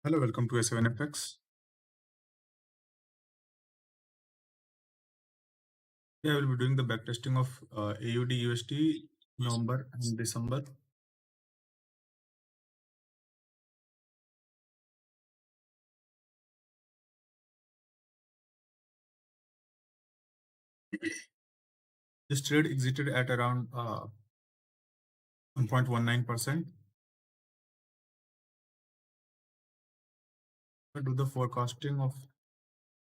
Hello, welcome to A7FX. Yeah, I will be doing the backtesting of AUD USD November and December. This trade exited at around 1.19%. Do the forecasting of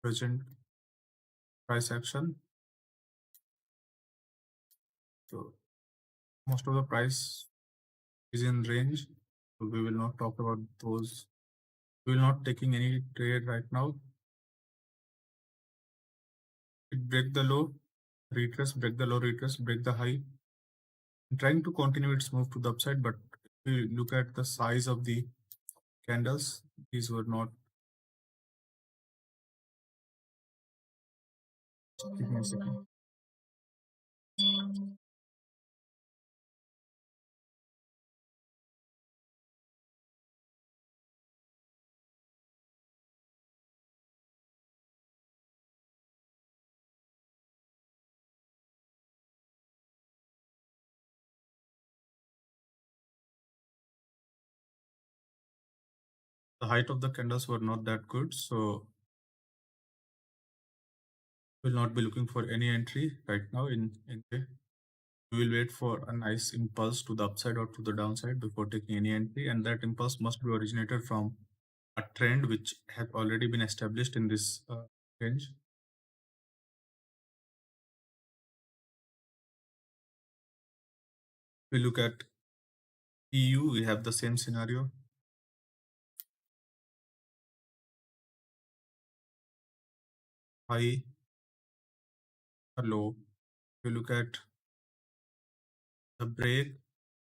present price action. So most of the price is in range. So we will not talk about those. We will not taking any trade right now. It break the low, retrace, break the low, retrace, break the high. Trying to continue its move to the upside, but if we look at the size of the candles, these were not. Give me a second. The height of the candles were not that good, so we'll not be looking for any entry right now in day. We will wait for a nice impulse to the upside or to the downside before taking any entry, and that impulse must be originated from a trend which has already been established in this range. We look at EU, we have the same scenario. High or low. We look at the break.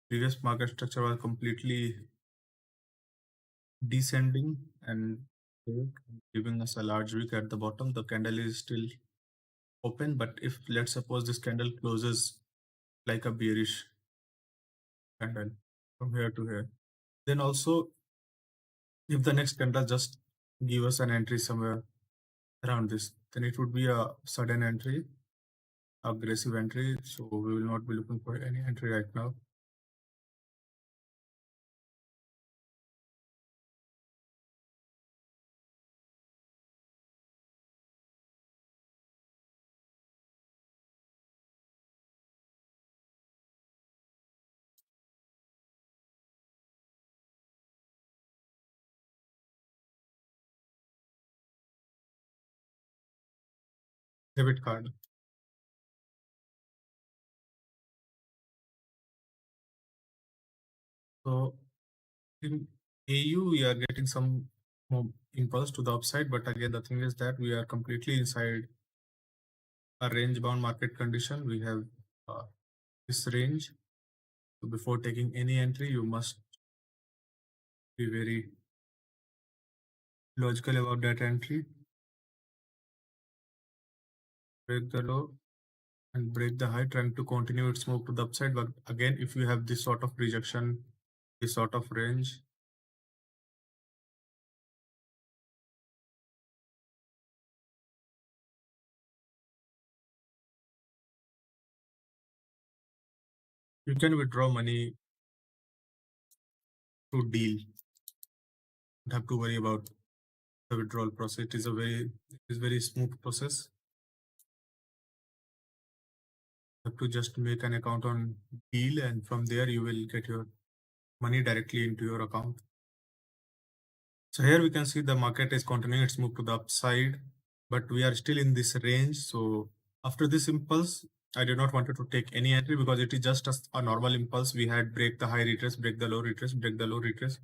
Previous market structure was completely descending and giving us a large wick at the bottom. The candle is still open, but if let's suppose this candle closes like a bearish candle from here to here, then also if the next candle just give us an entry somewhere around this, then it would be a sudden entry, aggressive entry. So we will not be looking for any entry right now. Debit card. So in AU, we are getting some more impulse to the upside, but again, the thing is that we are completely inside a range bound market condition. We have this range. So before taking any entry, you must be very logical about that entry. Break the low and break the high, trying to continue its move to the upside. But again, if you have this sort of rejection, this sort of range, you can withdraw money to deal. Don't have to worry about the withdrawal process. It is very smooth process. You have to just make an account on deal, and from there you will get your money directly into your account. So here we can see the market is continuing its move to the upside, but we are still in this range. So after this impulse, I did not wanted to take any entry because it is just a normal impulse. We had break the high, retrace, break the low, retrace, break the low, retrace.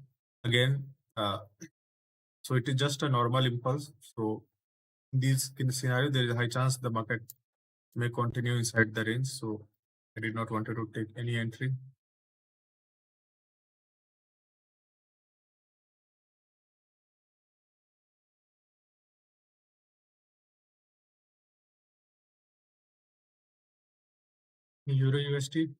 Again, so it is just a normal impulse. So in this scenario, there is a high chance the market may continue inside the range. So I did not wanted to take any entry. Euro USD.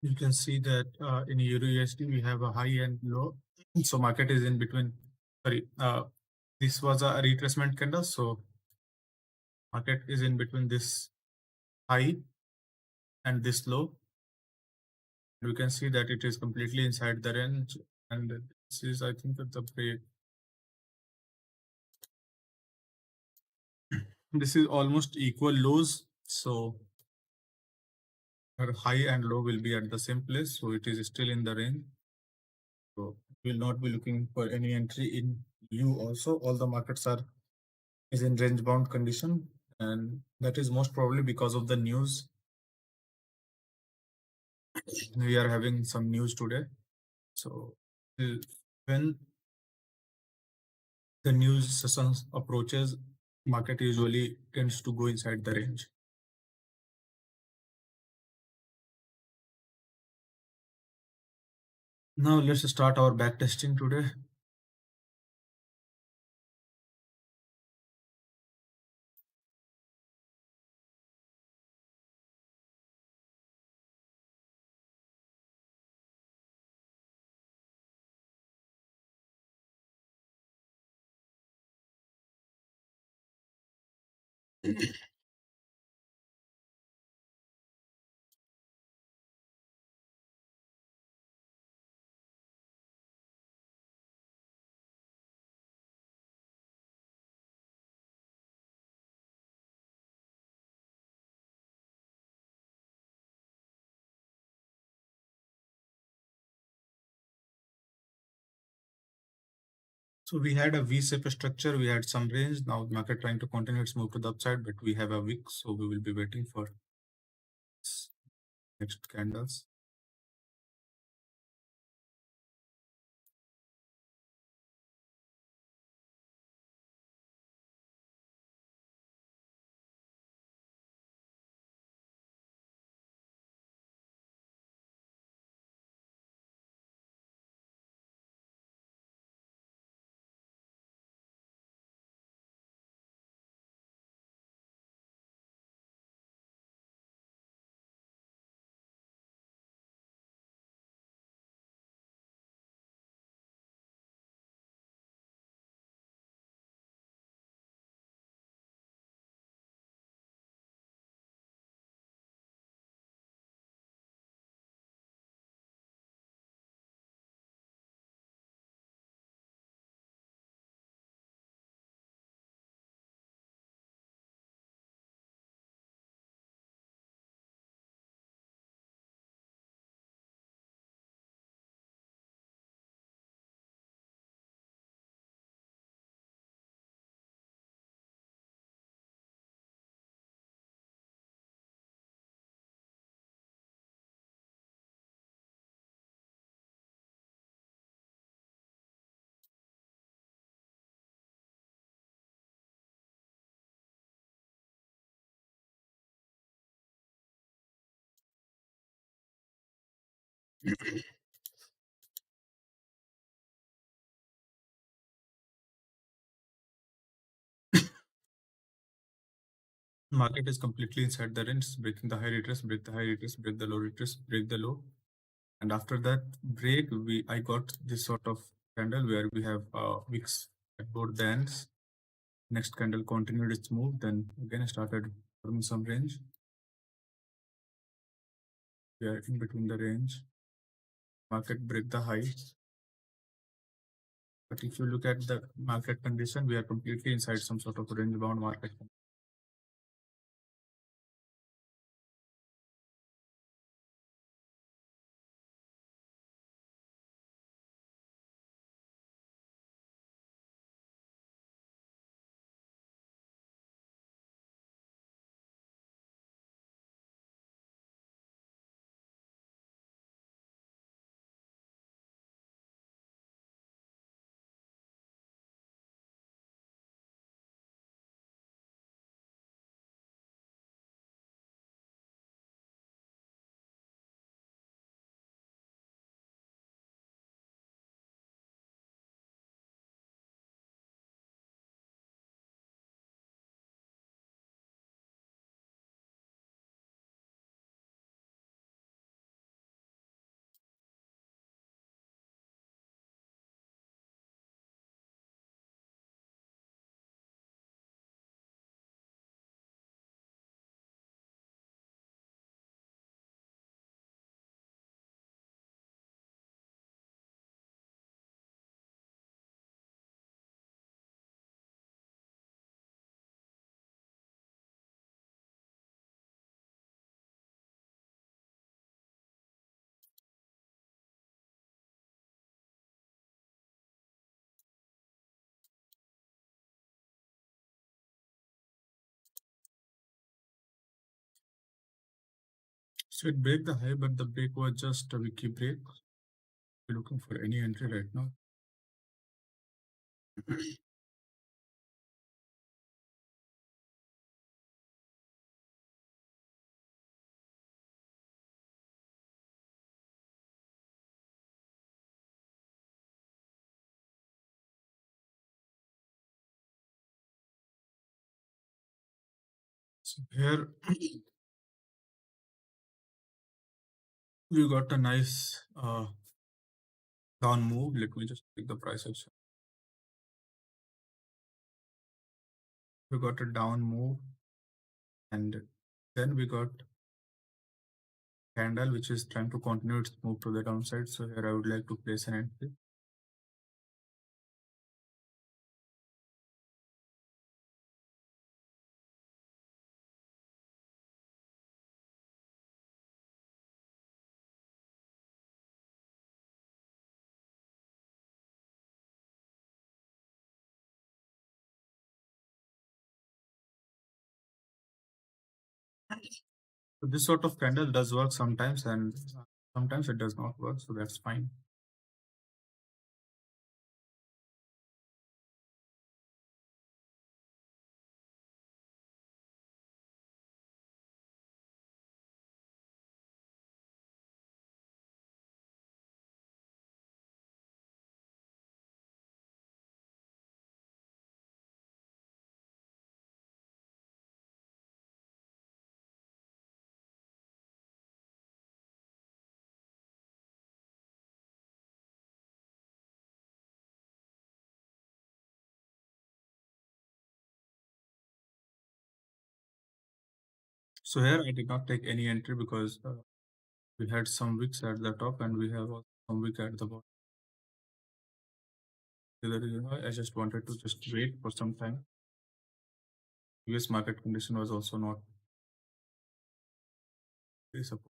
You can see that in Euro USD we have a high and low. So market is in between. Sorry, this was a retracement candle. So market is in between this high and this low. We can see that it is completely inside the range, and this is, I think, the break. This is almost equal lows, so our high and low will be at the same place, so it is still in the range. So we will not be looking for any entry in U also. All the markets are is in range bound condition, and that is most probably because of the news. We are having some news today, so when the news session approaches, market usually tends to go inside the range. Now let's start our backtesting today. So we had a V-shaped structure, we had some range. Now the market trying to continue its move to the upside, but we have a wick, so we will be waiting for next candles. Market is completely inside the range, breaking the high retrace, break the high retrace, break the low retrace, break the low. And after that break, I got this sort of candle where we have wicks at both the ends. Next candle continued its move, then again started forming some range. We are in between the range. Market break the high. But if you look at the market condition, we are completely inside some sort of range bound market. So it break the high, but the break was just a wiki break. We're looking for any entry right now. So here we got a nice down move. Let me just pick the price action. We got a down move, and then we got candle which is trying to continue its move to the downside. So here I would like to place an entry. So this sort of candle does work sometimes, and sometimes it does not work. So that's fine. So here I did not take any entry because we had some wicks at the top and we have also some wick at the bottom. So that is why I just wanted to just wait for some time. US market condition was also not very supportive.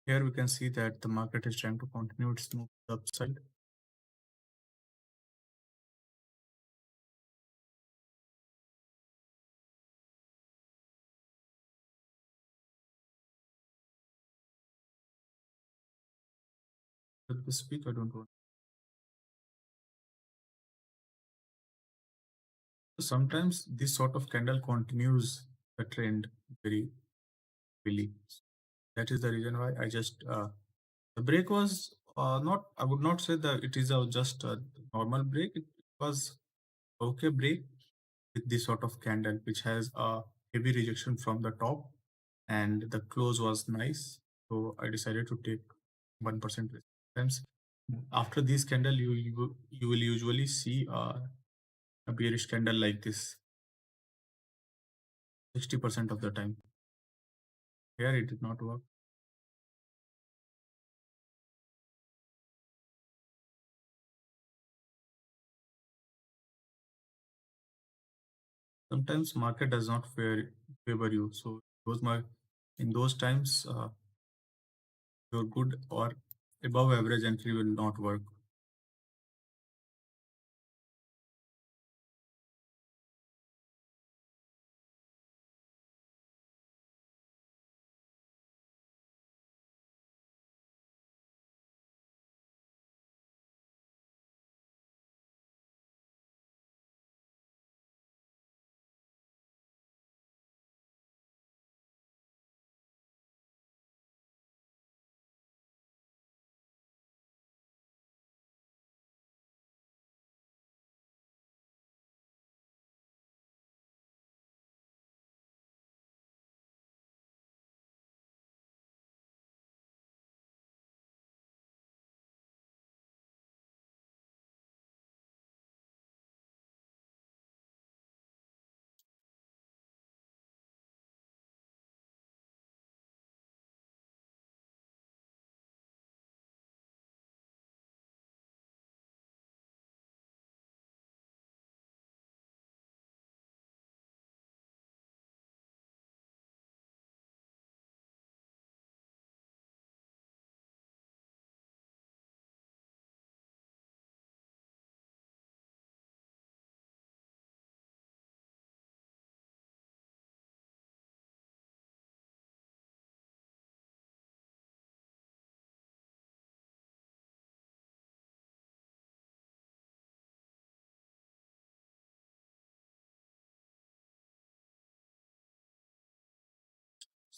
Here we can see that the market is trying to continue its move to the upside. With this week, I don't want. Sometimes this sort of candle continues the trend very really. That is the reason why I just the break was not. I would not say that it is a just a normal break. It was okay break with this sort of candle, which has a heavy rejection from the top, and the close was nice. So I decided to take 1% risk. Sometimes after this candle, you will usually see a bearish candle like this 60% of the time. Here it did not work. Sometimes market does not favor you. So in those times, your good or above average entry will not work.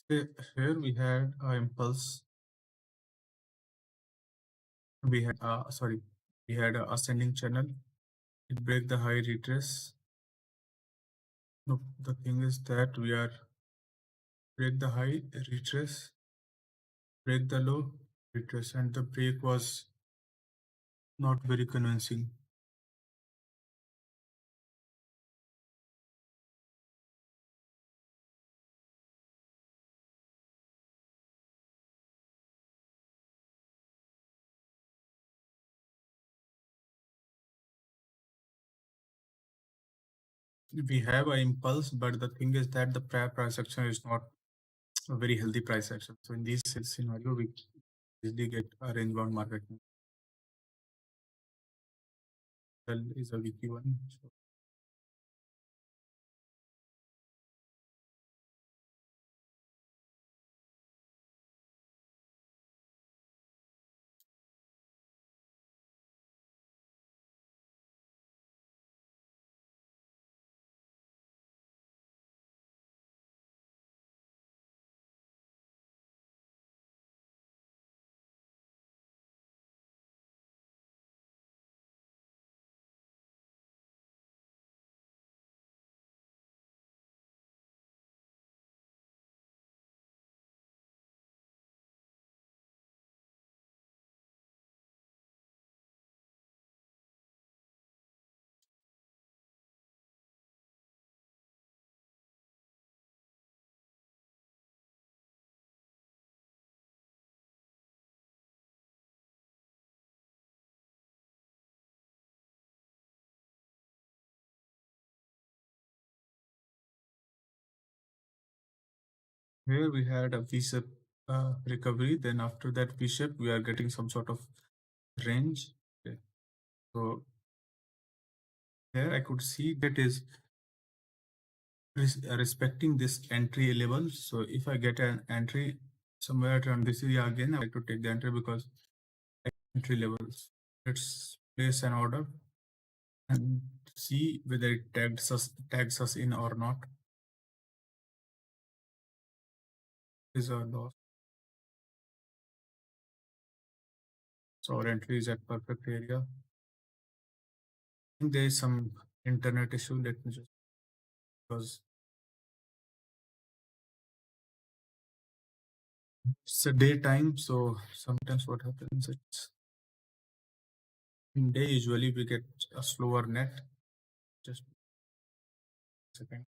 Here we had a impulse. We had we had a ascending channel. It break the high retrace. No, the thing is that we are break the high retrace, break the low retrace, and the break was not very convincing. We have an impulse, but the thing is that the price action is not a very healthy price action. So in this scenario, we easily get a range bound market. Well, is a weaky one. So here we had a V-shape recovery. Then after that V-shape, we are getting some sort of range. Okay. So here I could see that is respecting this entry level. So if I get an entry somewhere around this area again, I like to take the entry because entry levels. Let's place an order and see whether it tags us in or not. Is our loss. So our entry is at perfect area. I think there is some internet issue. Let me just because it's a daytime, so sometimes what happens it's in day usually we get a slower net. Just a second.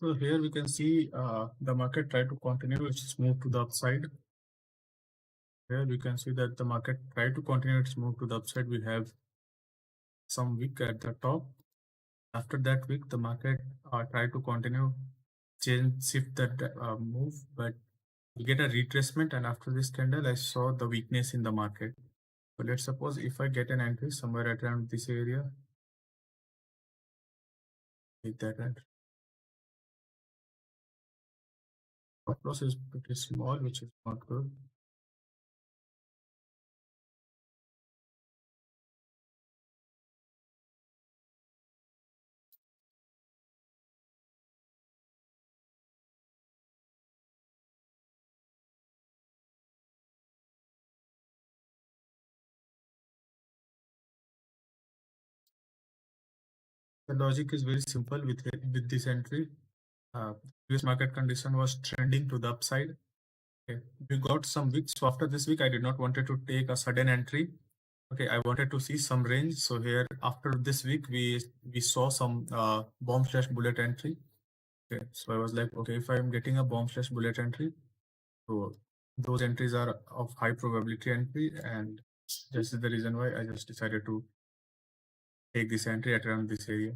So here we can see the market try to continue its move to the upside. Here we can see that the market try to continue its move to the upside. We have some wick at the top. After that wick, the market try to continue shift that move, but we get a retracement. And after this candle, I saw the weakness in the market. So let's suppose if I get an entry somewhere at around this area, take that entry. Stop loss is pretty small, which is not good. The logic is very simple with this entry. Previous market condition was trending to the upside. Okay, we got some weeks. So after this week, I did not wanted to take a sudden entry. Okay, I wanted to see some range. So here after this week, we saw some bomb slash bullet entry. Okay, so I was like, okay, if I'm getting a bomb slash bullet entry, so those entries are of high probability entry, and this is the reason why I just decided to take this entry at around this area.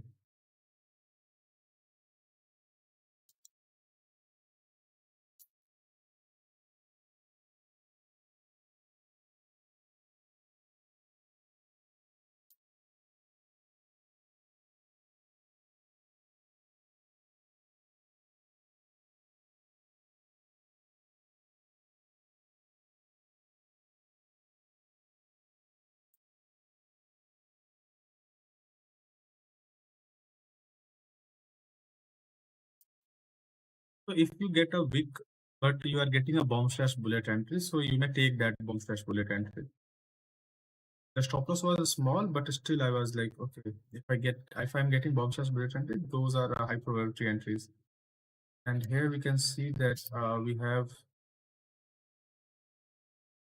So if you get a wick, but you are getting a bomb slash bullet entry, so you may take that bomb slash bullet entry. The stop loss was small, but still I was like, okay, if I'm getting bomb slash bullet entry, those are high probability entries. And here we can see that we have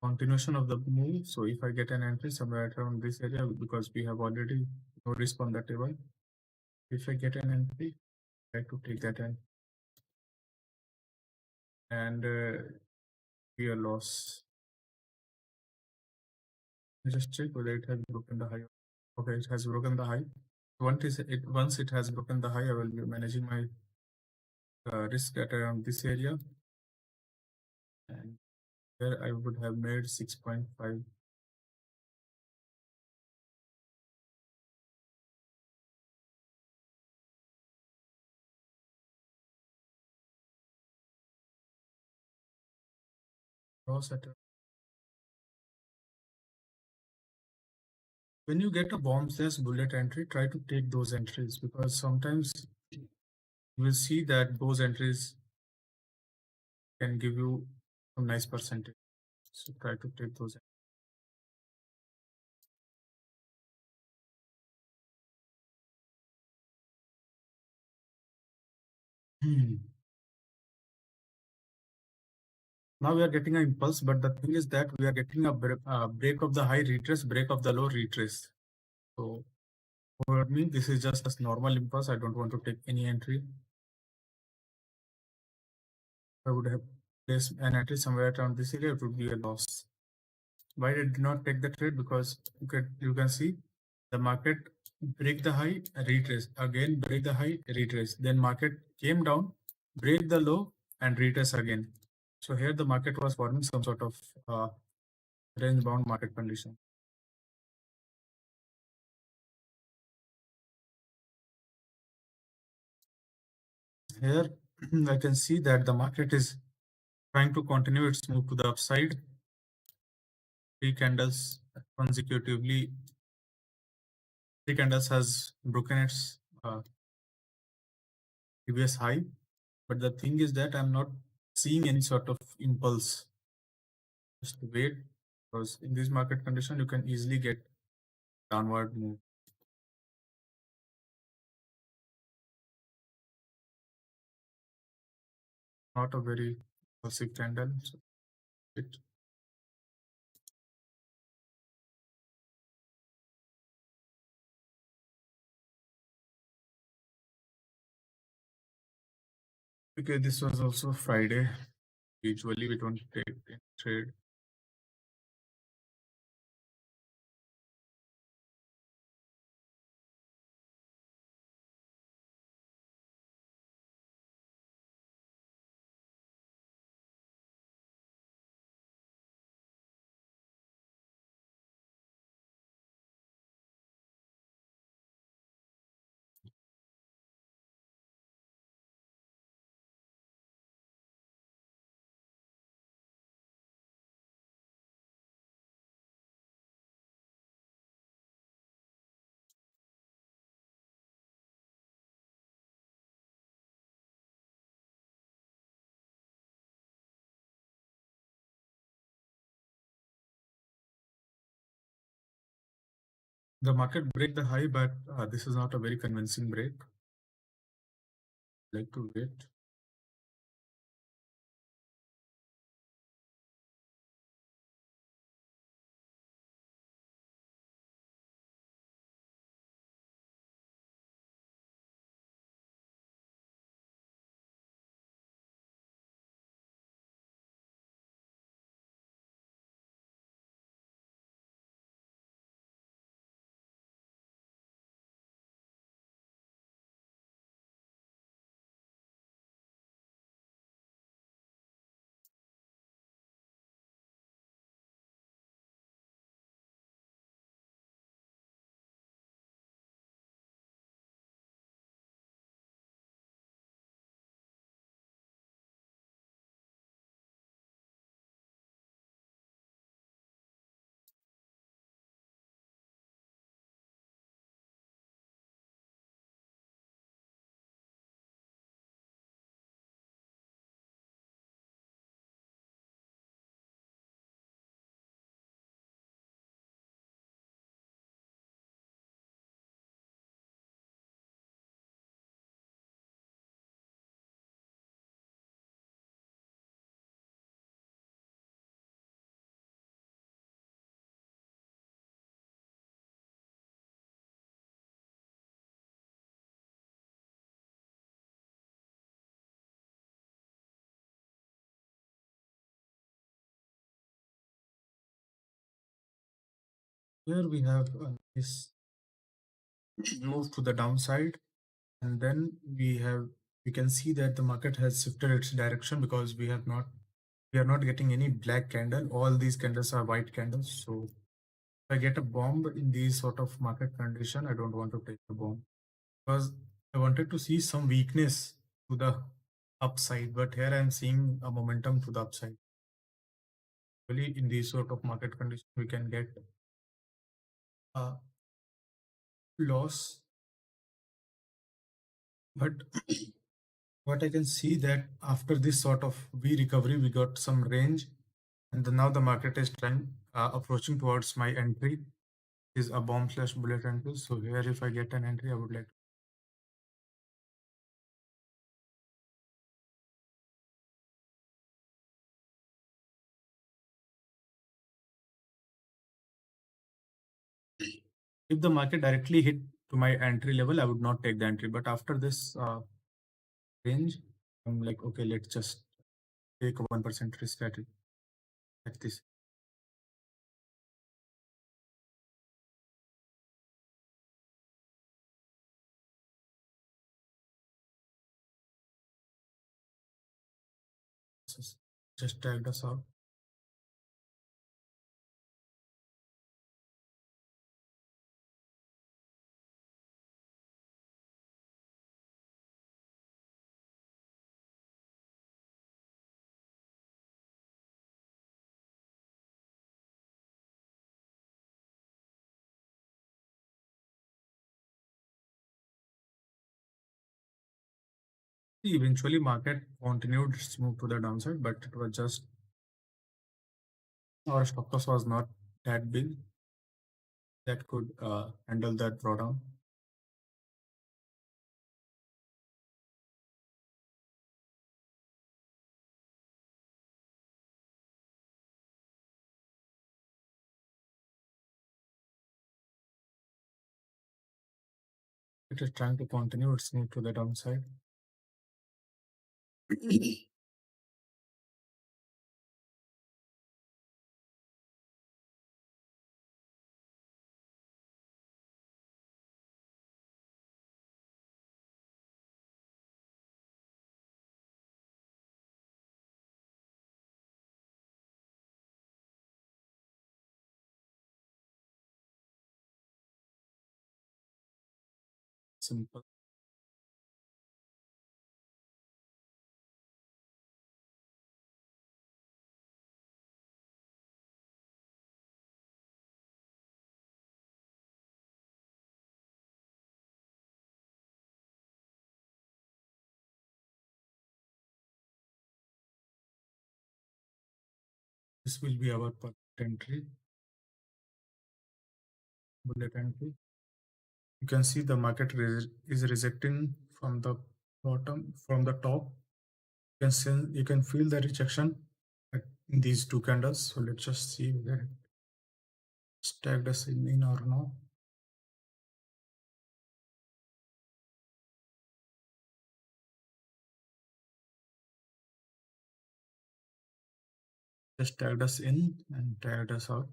continuation of the move. So if I get an entry somewhere around this area, because we have already no risk on the table, if I get an entry, try to take that in and be a loss. Just check whether it has broken the high. Okay, it has broken the high. Once it has broken the high, I will be managing my risk at around this area, and here I would have made 6.5. Loss at when you get a bomb slash bullet entry, try to take those entries, because sometimes you will see that those entries can give you some nice percentage. So try to take those. Hmm. Now we are getting an impulse, but the thing is that we are getting a break of the high retrace, break of the low retrace. So for me, this is just a normal impulse. I don't want to take any entry. I would have placed an entry somewhere around this area. It would be a loss. Why I did not take the trade? Because you can see the market break the high, retrace again, break the high, retrace. Then market came down, break the low, and retrace again. So here the market was forming some sort of range bound market condition. Here I can see that the market is trying to continue its move to the upside. Three candles consecutively. Three candles has broken its previous high, but the thing is that I'm not seeing any sort of impulse. Just wait, because in this market condition you can easily get downward move. Not a very impulsive candle. So it Okay, this was also Friday. Usually we don't take any trade. The market break the high, but this is not a very convincing break. Like to wait. Here we have this move to the downside, and then we can see that the market has shifted its direction because we are not getting any black candle. All these candles are white candles. So if I get a bomb in these sort of market condition, I don't want to take the bomb because I wanted to see some weakness to the upside, but here I'm seeing a momentum to the upside. Really, in these sort of market conditions, we can get a loss, but what I can see that after this sort of V recovery, we got some range, and now the market is trying approaching towards my entry is a bomb slash bullet entry. So here, if I get an entry, I would like. If the market directly hit to my entry level, I would not take the entry. But after this range, I'm like, okay, let's just take a 1% risk at this. Just tagged us out. Eventually, market continued its move to the downside, but it was just our stop loss was not that big that could handle that drawdown. It is trying to continue its move to the downside. Simple. This will be our per entry, bullet entry. You can see the market is rejecting from the bottom, from the top. You can feel the rejection in these two candles. So let's just see whether it's tagged us in or no. Just tagged us in and tagged us out.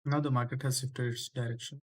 Now the market has shifted its direction.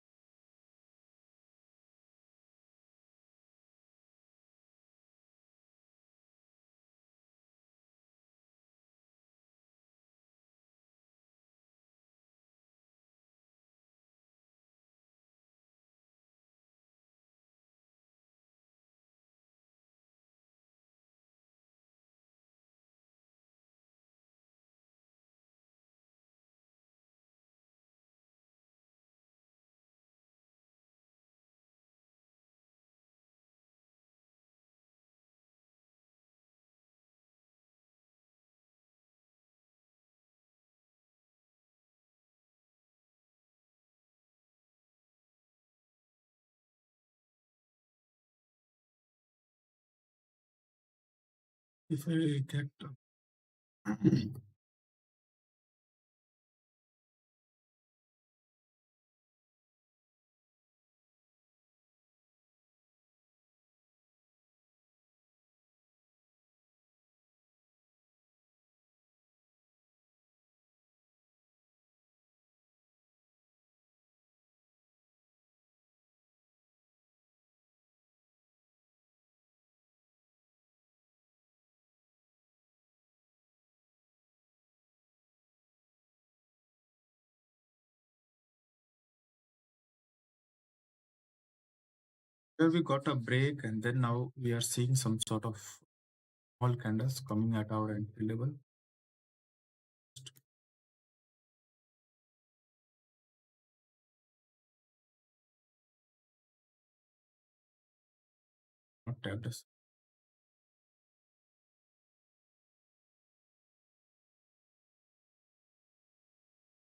If I get where we got a break and then now we are seeing some sort of small candles coming at our entry level. Not tagged us.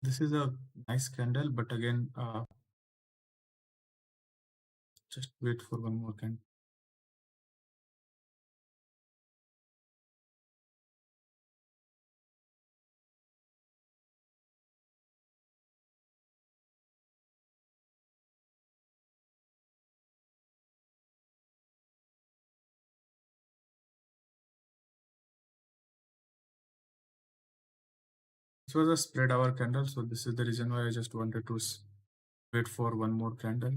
This is a nice candle, but again, just wait for one more candle. This was a spread hour candle, so this is the reason why I just wanted to wait for one more candle.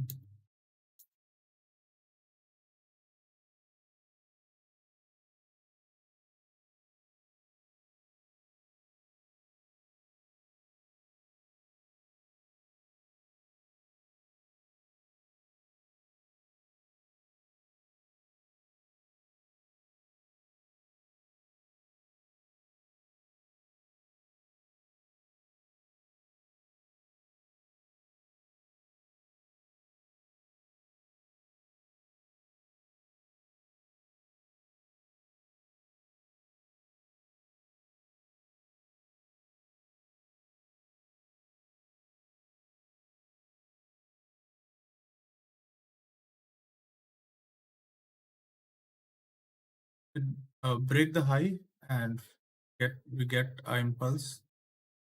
break the high and we get a impulse.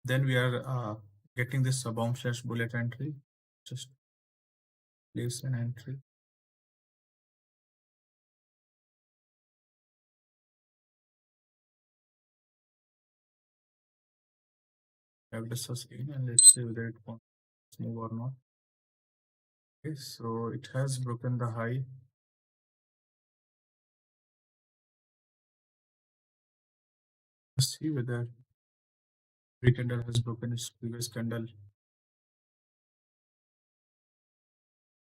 Then we are getting this bomb slash bullet entry. Just place an entry. Have this again and let's see whether it wants to move or not. Okay, so it has broken the high. Let's see whether every candle has broken its previous candle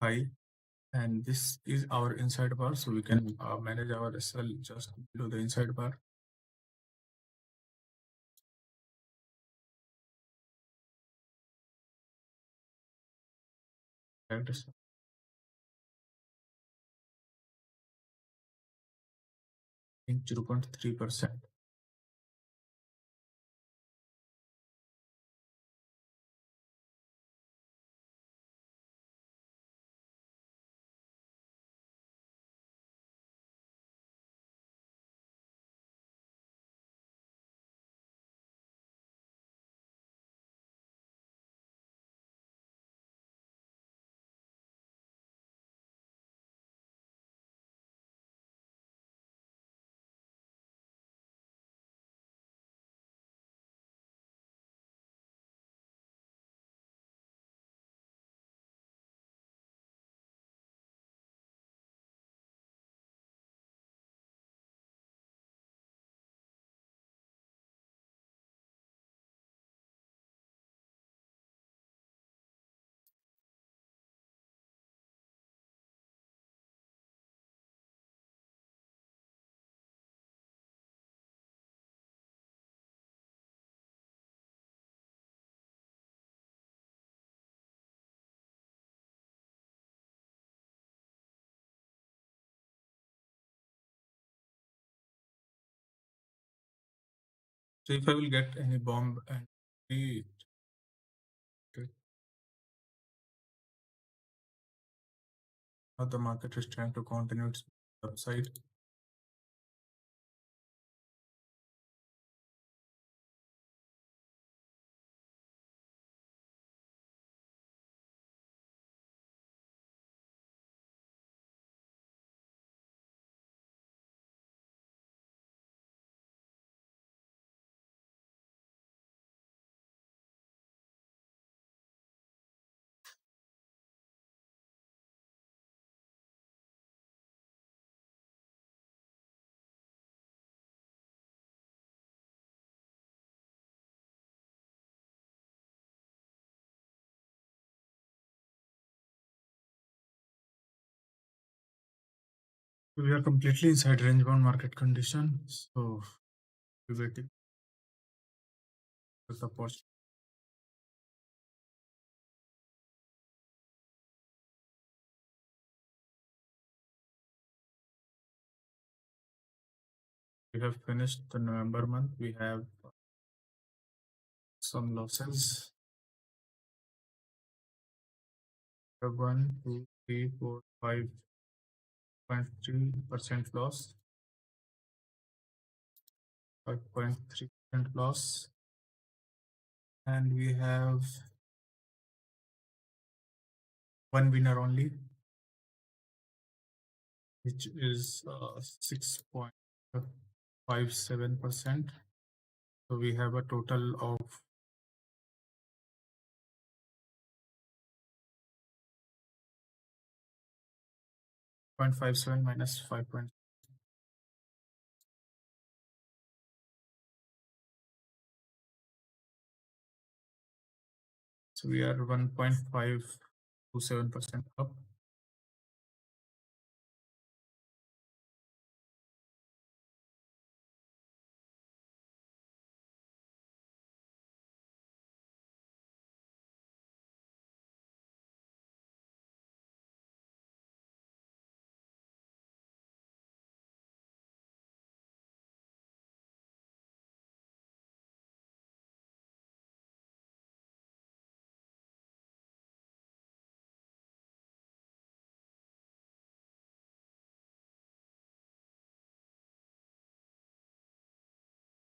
high. And this is our inside bar, so we can manage our SL just below the inside bar. That is 0.3%. So if I will get any bomb and okay, now the market is trying to continue its upside. We are completely inside range bound market condition. So we're waiting for support. We have finished the November month. We have some losses. We have 1, 2, 3, 4, 5.3% loss, 5.3% loss, and we have one winner only, which is 6.57%. So we have a total of 0.57 minus 5. So we are 1.527% up.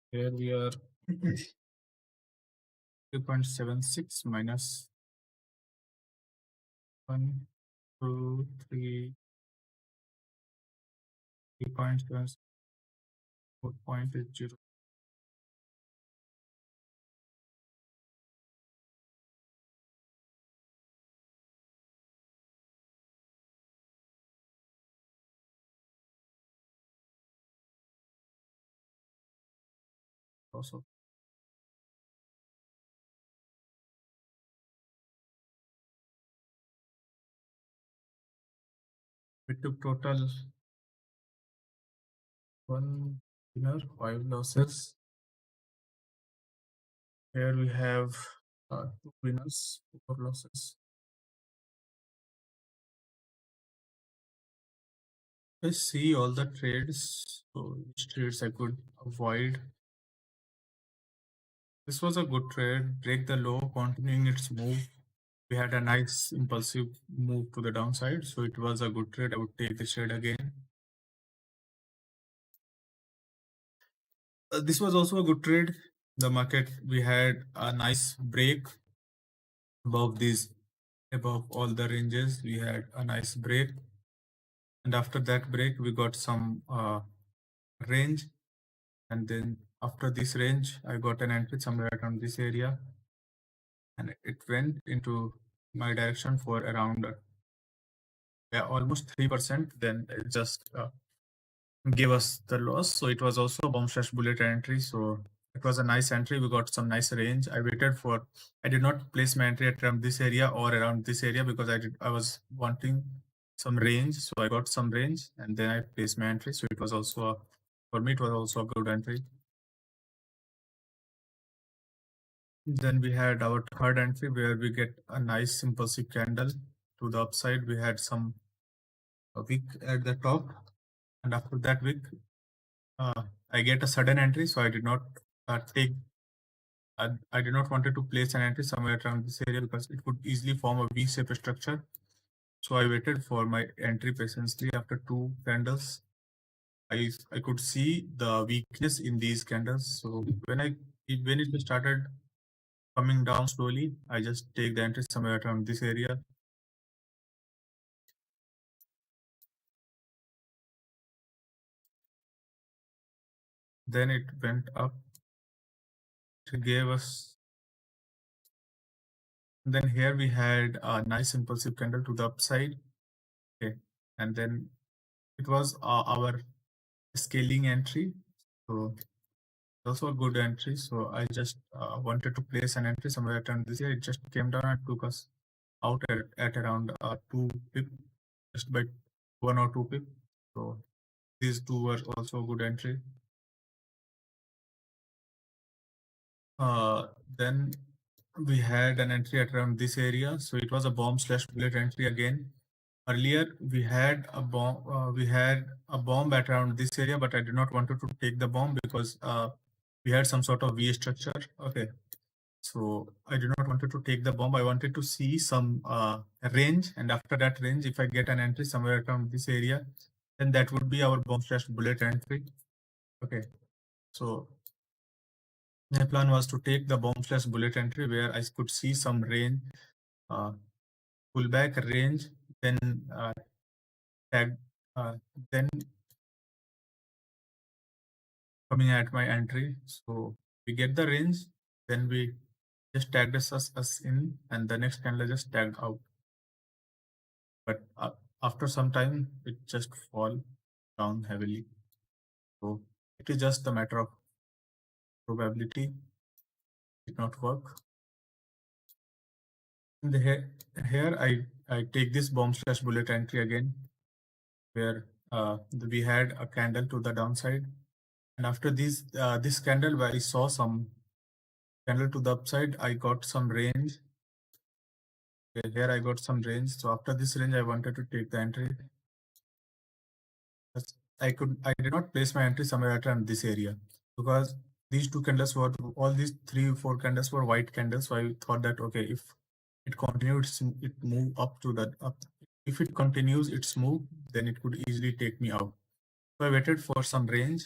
Here we are 2.76 minus 1, 2, 3, 3.7, 4.80. Also, we took total 1 winner, 5 losses. Here we have 2 winners, 4 losses. I see all the trades, so which trades I could avoid. This was a good trade, break the low, continuing its move. We had a nice impulsive move to the downside, so it was a good trade. I would take this trade again. This was also a good trade. The market, we had a nice break above these, above all the ranges. We had a nice break, and after that break, we got some range, and then after this range, I got an entry somewhere around this area, and it went into my direction for around yeah, almost 3%. Then it just gave us the loss. So it was also a bomb slash bullet entry. So it was a nice entry. We got some nice range. I waited for, I did not place my entry at around this area or around this area because I was wanting some range. So I got some range and then I placed my entry. So it was also, for me, it was also a good entry. Then we had our third entry where we get a nice impulsive candle to the upside. We had some a wick at the top, and after that wick, I get a sudden entry, so I did not take. I did not wanted to place an entry somewhere around this area because it could easily form a V-shaped structure. So I waited for my entry patiently. After 2 candles, I could see the weakness in these candles. So when it started coming down slowly, I just take the entry somewhere around this area. Then it went up. It gave us. Then here we had a nice impulsive candle to the upside. Okay, and then it was our scaling entry. So also a good entry. So I just wanted to place an entry somewhere around this year. It just came down and took us out at around 2 pip, just by 1 or 2 pip. So these two were also a good entry. Then we had an entry at around this area. So it was a bomb slash bullet entry again. Earlier we had a bomb. We had a bomb at around this area, but I did not want to take the bomb because we had some sort of V structure. Okay, so I did not wanted to take the bomb. I wanted to see some range, and after that range, if I get an entry somewhere around this area, then that would be our bomb slash bullet entry. Okay, so my plan was to take the bomb slash bullet entry where I could see some range, pullback range, then tag, then coming at my entry. So we get the range, then we just tagged us in, and the next candle just tagged out. But after some time, it just fall down heavily. So it is just a matter of probability. It not work. In the here I take this bomb slash bullet entry again, where we had a candle to the downside, and after this candle where I saw some candle to the upside, I got some range. Okay, here I got some range. So after this range, I wanted to take the entry. I did not place my entry somewhere around this area because these 2 candles were, all these 3 4 candles were white candles. So I thought that okay, if it continues, it move up to the up. If it continues its move, then it could easily take me out. So I waited for some range.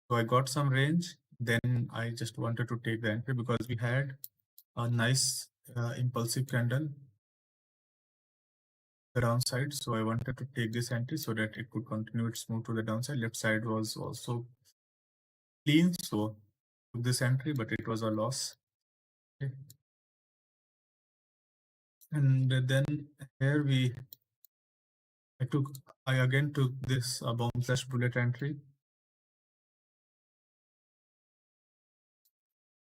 So I got some range. Then I just wanted to take the entry because we had a nice impulsive candle the downside. So I wanted to take this entry so that it could continue its move to the downside. Left side was also clean, so took this entry, but it was a loss. Okay. And then here I again took this bomb slash bullet entry.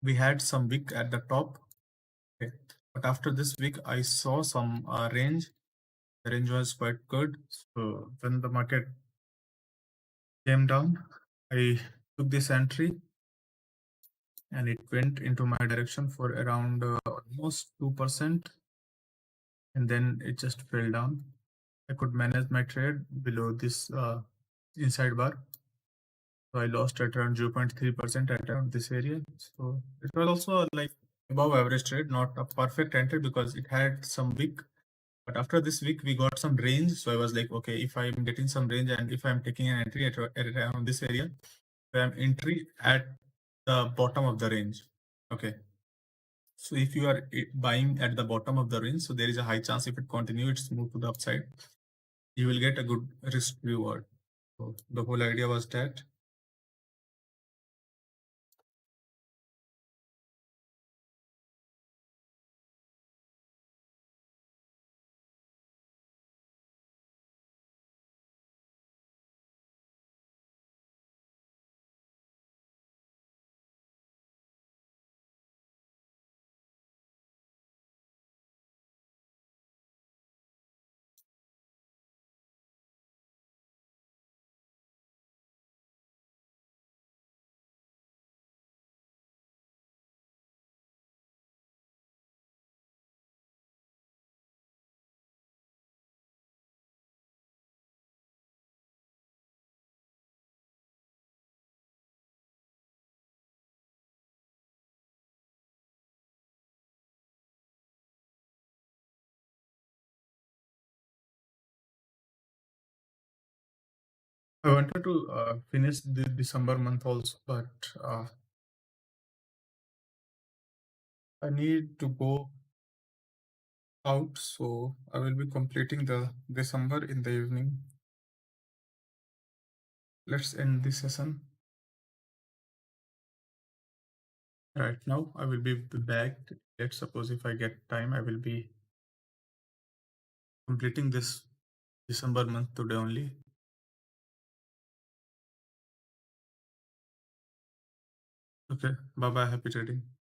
We had some wick at the top, okay, but after this wick I saw some range. The range was quite good. So when the market came down, I took this entry and it went into my direction for around almost 2%, and then it just fell down. I could manage my trade below this inside bar. So I lost at around 0.3% at around this area. So it was also like above average trade, not a perfect entry because it had some wick. But after this week, we got some range. So I was like, okay, if I'm getting some range and if I'm taking an entry at around this area, so I'm entry at the bottom of the range. Okay. So if you are buying at the bottom of the range, so there is a high chance if it continues, it's move to the upside, you will get a good risk reward. So the whole idea was that. I wanted to finish the December month also, but I need to go out, so I will be completing the December in the evening. Let's end this session. Right now, I will be back. Let's suppose if I get time, I will be completing this December month today only. Okay, bye bye. Happy trading.